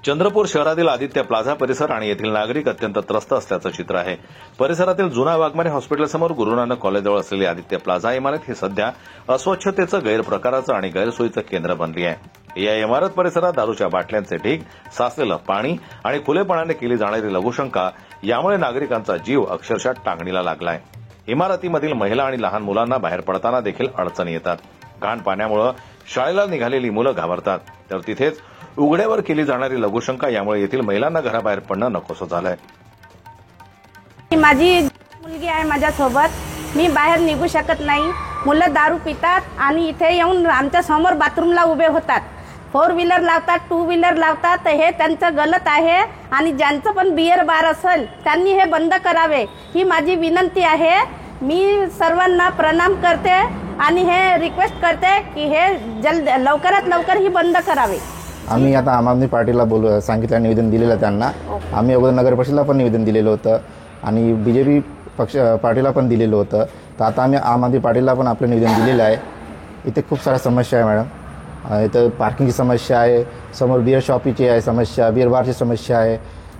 चंद्रपूर शहरातील आदित्य प्लाझा परिसर आणि येथील नागरिक अत्यंत त्रस्त असल्याचं चित्र आहे। परिसरातील जुना वाघमारे हॉस्पिटलसमोर गुरु नानक कॉलेजजवळ असलेली आदित्य प्लाझा इमारत ही सध्या अस्वच्छतेचं गैरप्रकाराचं आणि गैरसोयीचं केंद्र बनली आहे। या इमारत परिसरात दारूच्या बाटल्यांचे ढीग, साचलेलं पाणी आणि खुलेपणाने केली जाणारी लघुशंका यामुळे नागरिकांचा जीव अक्षरशः टांगणीला लागलाय। इमारतीमधील महिला आणि लहान मुलांना बाहेर पडताना देखील अडचणी येतात। घाण पाण्यामुळे शाळेला निघालेली मुलं घाबरतात, तर तिथेच उघड्यावर केली जाणारी लघुशंका यामुळे येथील महिलांना घराबाहेर पडणं नकोसं झालंय। माझी मुलगी आहे माझ्यासोबत, मी बाहेर निघू शकत नाही। मुलं दारू पितात आणि इथे येऊन आमच्या समोर बाथरूमला उभे होतात, 4 व्हीलर लावतात, 2 व्हीलर लावतात। हे त्यांचं गलत आहे आणि ज्यांचं पण बियर बार असेल त्यांनी हे बंद करावे ही माझी विनंती आहे। मी सर्वांना प्रणाम करते आणि हे रिक्वेस्ट करते की हे लवकरात लवकर ही बंद करावे। आम्ही आता आम आदमी पार्टीला सांगितलं, निवेदन दिलेलं त्यांना। आम्ही अगोदर नगर परिषदेला पण निवेदन दिलेलं होतं आणि बीजेपी पार्टीला पण दिलेलं होतं। तर आता आम्ही आम आदमी पार्टीला पण आपलं निवेदन दिलेलं आहे। इथे खूप साऱ्या समस्या आहे मॅडम। इथं पार्किंगची समस्या आहे, समोर बिअर शॉपीची आहे समस्या, बिअर बारची समस्या आहे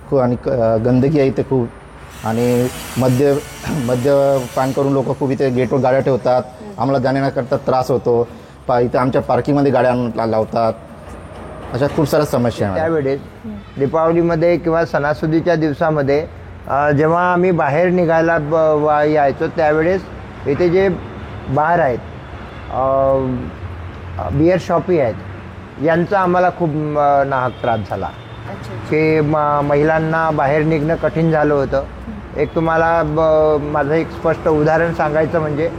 खूप, आणि गंदगी आहे इथे खूप, आणि मद्यपान करून लोक खूप इथे गेटवर गाड्या ठेवतात। आम्हाला जाण्याकरता त्रास होतो। इथे आमच्या पार्किंगमध्ये गाड्या लावतात। अशा खूप साऱ्या समस्या आहेत। त्यावेळेस दीपावलीमध्ये किंवा सणासुदीच्या दिवसामध्ये जेव्हा आम्ही बाहेर निघायला यायचो त्यावेळेस इथे जे बार आहेत, बिअर शॉपी आहेत, यांचा आम्हाला खूप नाहक त्रास झाला की महिलांना बाहेर निघणं कठीण झालं होतं। एक तुम्हाला माझं एक स्पष्ट उदाहरण सांगायचं म्हणजे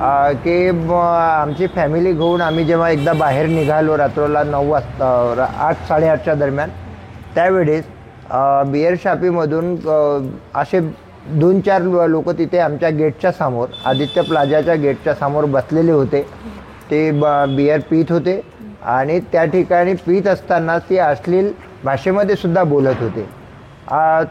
की आमची फॅमिली घेऊन आम्ही जेव्हा एकदा बाहेर निघालो रात्रोला 9 वाजता 8-8:30च्या दरम्यान, त्यावेळेस बिअर शॉपीमधून असे 2-4 लोक तिथे आमच्या गेटच्या समोर, आदित्य प्लाझाच्या गेटच्या समोर बसलेले होते। ते बिअर पीत होते आणि त्या ठिकाणी पीत असताना ती अश्लील भाषेमध्ये सुद्धा बोलत होते।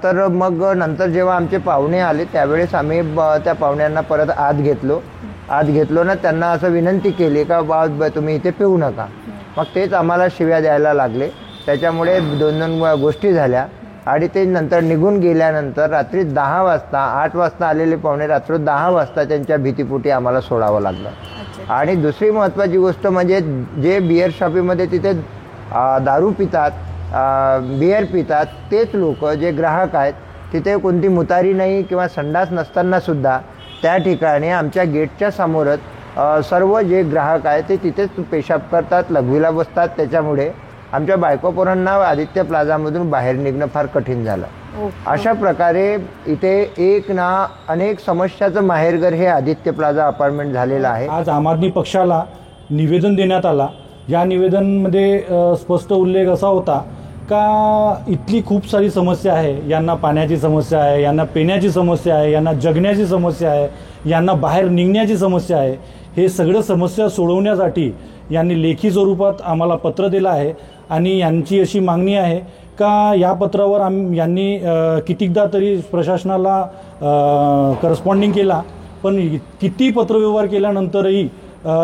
तर मग नंतर जेव्हा आमचे पाहुणे आले त्यावेळेस आम्ही त्या पाहुण्यांना परत आत घेतलो ना, त्यांना असं विनंती केली का बा तुम्ही इथे पिऊ नका। मग तेच आम्हाला शिव्या द्यायला लागले। त्याच्यामुळे 2 गोष्टी झाल्या आणि ते नंतर निघून गेल्यानंतर रात्री 10 वाजता, 8 वाजता आलेले पाहुणे रात्री 10 वाजता त्यांच्या भीतीपोटी आम्हाला सोडावं लागलं। आणि दुसरी महत्त्वाची गोष्ट म्हणजे जे बिअर शॉपीमध्ये तिथे दारू पितात, बिअर पितात, तेच लोक जे ग्राहक आहेत तिथे कोणती मुतारी नाही किंवा संडास नसताना सुद्धा त्या ठिकाणी आमच्या गेटच्या समोरच सर्व जे ग्राहक आहेत ते तिथेच पेशाब करतात, लघवीला बसतात। त्याच्यामुळे आमच्या बायकोपोरांना आदित्य प्लाझामधून बाहेर निघणं फार कठीण झालं। अशा प्रकारे इथे एक ना अनेक समस्याचं माहेरघर हे आदित्य प्लाझा अपार्टमेंट झालेलं आहे। आज आम आदमी पक्षाला निवेदन देण्यात आला। या निवेदनमध्ये स्पष्ट उल्लेख असा होता का इथली खूप सारी समस्या आहे। यांना पाण्याची समस्या आहे, यांना पिण्याची समस्या आहे, यांना जगण्याची समस्या आहे, यांना बाहेर निघण्याची समस्या आहे। हे सगळं समस्या सोडवण्यासाठी यांनी लेखी स्वरूपात आम्हाला पत्र दिलं आहे आणि यांची अशी मागणी आहे का या पत्रावर यांनी कितीकदा तरी प्रशासनाला करस्पॉन्डिंग केला, पण किती पत्रव्यवहार केल्यानंतरही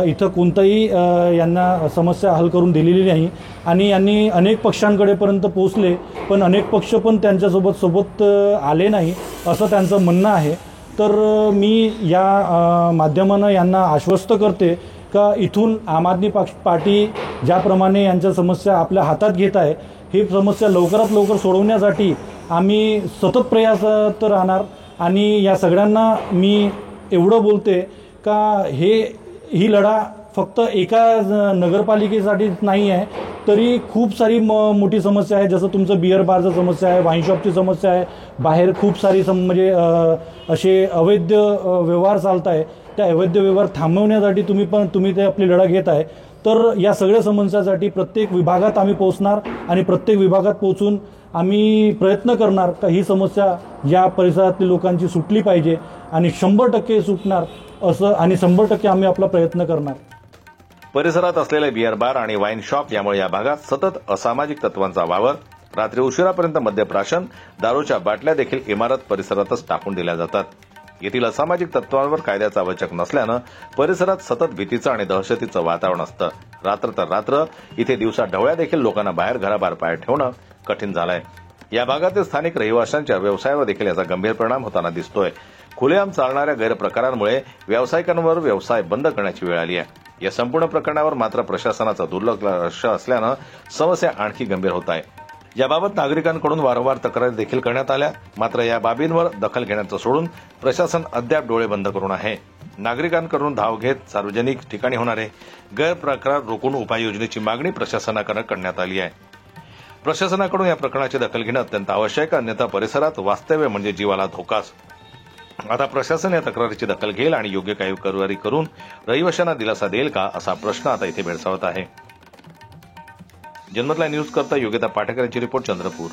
इथं कोणताही यांना समस्या हल करून दिलेली नाही। आणि यांनी अनेक पक्षांकडेपर्यंत पोहोचले, पण अनेक पक्ष पण त्यांच्यासोबत आले नाही असं त्यांचं म्हणणं आहे। तर मी या माध्यमानं यांना आश्वस्त करते का इथून आम आदमी पार्टी ज्याप्रमाणे यांच्या समस्या आपल्या हातात घेत आहे, ही समस्या लवकरात लवकर सोडवण्यासाठी आम्ही सतत प्रयासरत राहणार। आणि या सगळ्यांना मी एवढं बोलते का ही लढा फक्त एका नगरपालिकेसाठी नाही आहे, तरी खूप सारी मोठी समस्या आहे। जसं तुमचं बिअर बारचं समस्या आहे, वाईन शॉपची समस्या आहे, बाहेर खूप सारी म्हणजे असे अवैध व्यवहार चालत आहे। त्या अवैध व्यवहार थांबवण्यासाठी तुम्ही ते आपली लढा घेत आहे। तर या सगळ्या समस्यासाठी प्रत्येक विभागात आम्ही पोहोचणार आणि प्रत्येक विभागात पोहोचून आम्ही प्रयत्न करणार का ही समस्या या परिसरातील लोकांची सुटली पाहिजे आणि 100% सुटणार असं, आणि 100% आम्ही आपला प्रयत्न करणार। परिसरात असलेले बिअर बार आणि वाईन शॉप यामुळे या भागात सतत असामाजिक तत्वांचा वावर, रात्री उशिरापर्यंत मद्यप्राशन, दारूच्या बाटल्या देखील इमारत परिसरातच टाकून दिल्या जातात। येथील असामाजिक तत्वांवर कायद्याचा वचक नसल्यानं परिसरात सतत भीतीचं आणि दहशतीचं वातावरण असतं। रात्र तर रात्र इथे दिवसा ढवळ्या देखील लोकांना बाहेर घराबाहेर पाय ठेवणं कठीण झालाय. या भागातील स्थानिक रहिवाशांच्या व्यवसायावर देखील याचा गंभीर परिणाम होताना दिसतोय. खुलेआम चालणाऱ्या गैरप्रकारांमुळे व्यावसायिकांवर व्यवसाय बंद करण्याची वेळ आली आहे. या संपूर्ण प्रकरणावर मात्र प्रशासनाचं दुर्लक्ष असल्यानं समस्या आणखी गंभीर होत आहे. याबाबत नागरिकांकडून वारंवार तक्रारी देखील करण्यात आल्या, मात्र या बाबींवर दखल घेण्याचं सोडून प्रशासन अद्याप डोळे बंद करून आहे. नागरिकांकडून धाव घेत सार्वजनिक ठिकाणी होणारे गैरप्रकार रोखून उपाययोजनेची मागणी प्रशासनाकडे करण्यात आली आहे. प्रशासनाकडून या प्रकरणाची दखल घेणं अत्यंत आवश्यक, अन्यथा परिसरात वास्तव्य म्हणजे जीवाला धोकाच. आता प्रशासन या तक्रारीची दखल घेईल आणि योग्य कार्यवाही करून रहिवाशांना दिलासा देईल का, असा प्रश्न आता इथे भेडसावत आहे. जनमत लाईव्ह न्यूज करता योगिता पाटेकर यांची रिपोर्ट, चंद्रपूर.